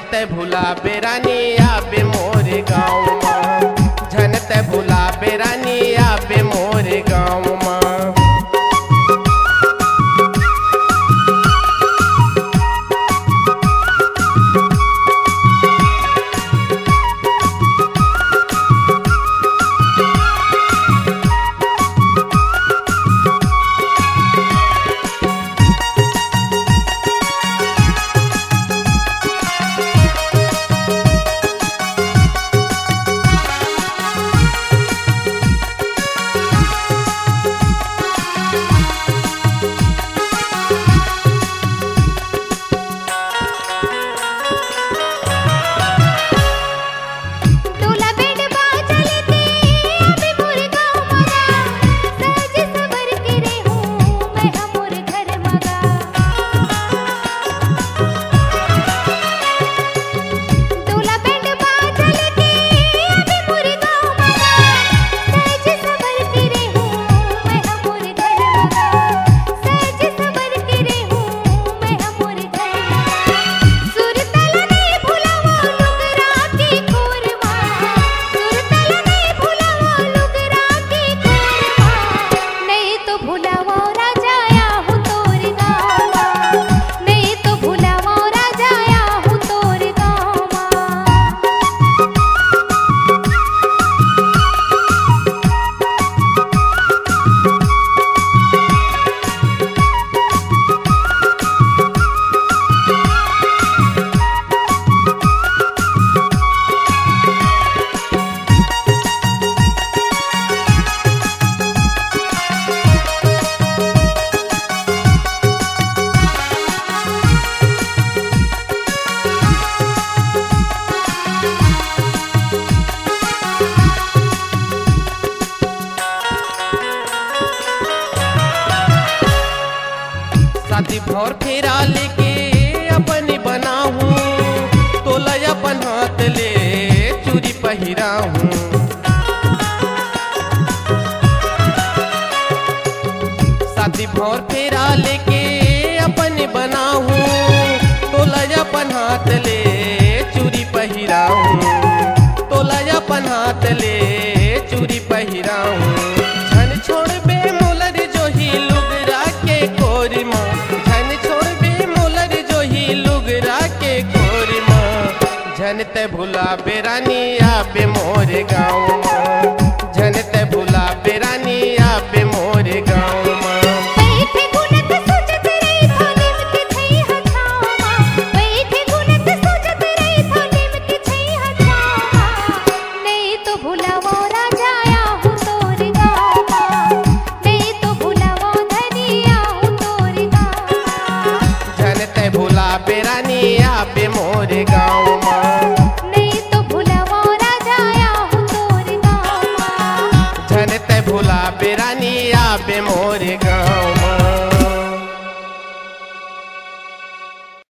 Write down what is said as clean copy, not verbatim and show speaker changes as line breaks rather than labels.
झनते भुला बेरानी आबे मोरे गाँव माँ, झनते भुला बेरानी आबे मोरे गाँव माँ। शादी भर फेरा लेके अपनी बनाऊं, तोला अपन हाथ ले चूड़ी पहिराऊं। शादी भर फेरा लेके अपनी बनाऊं, तोला अपन हाथ ले चूड़ी पहिराऊं, तोला अपन हाथ ले चूड़ी पहिराऊं। झन छोड़ बे मोलर जो ही लुगरा के कोरी माँ, झन छोड़ बे मोलर जो ही लुगरा के कोरी माँ। झनते भुला बेरानी आबे मोरे गाँव माँ, झनते भुला बेरानी आबे मोरे गाँव माँ। बेरानी आबे मोरे गाँव माँ,
नहीं तो भुलावा राजाया हूँ तोरे गाँव माँ।
झनते भुला बेरानी आबे मोरे गाँव।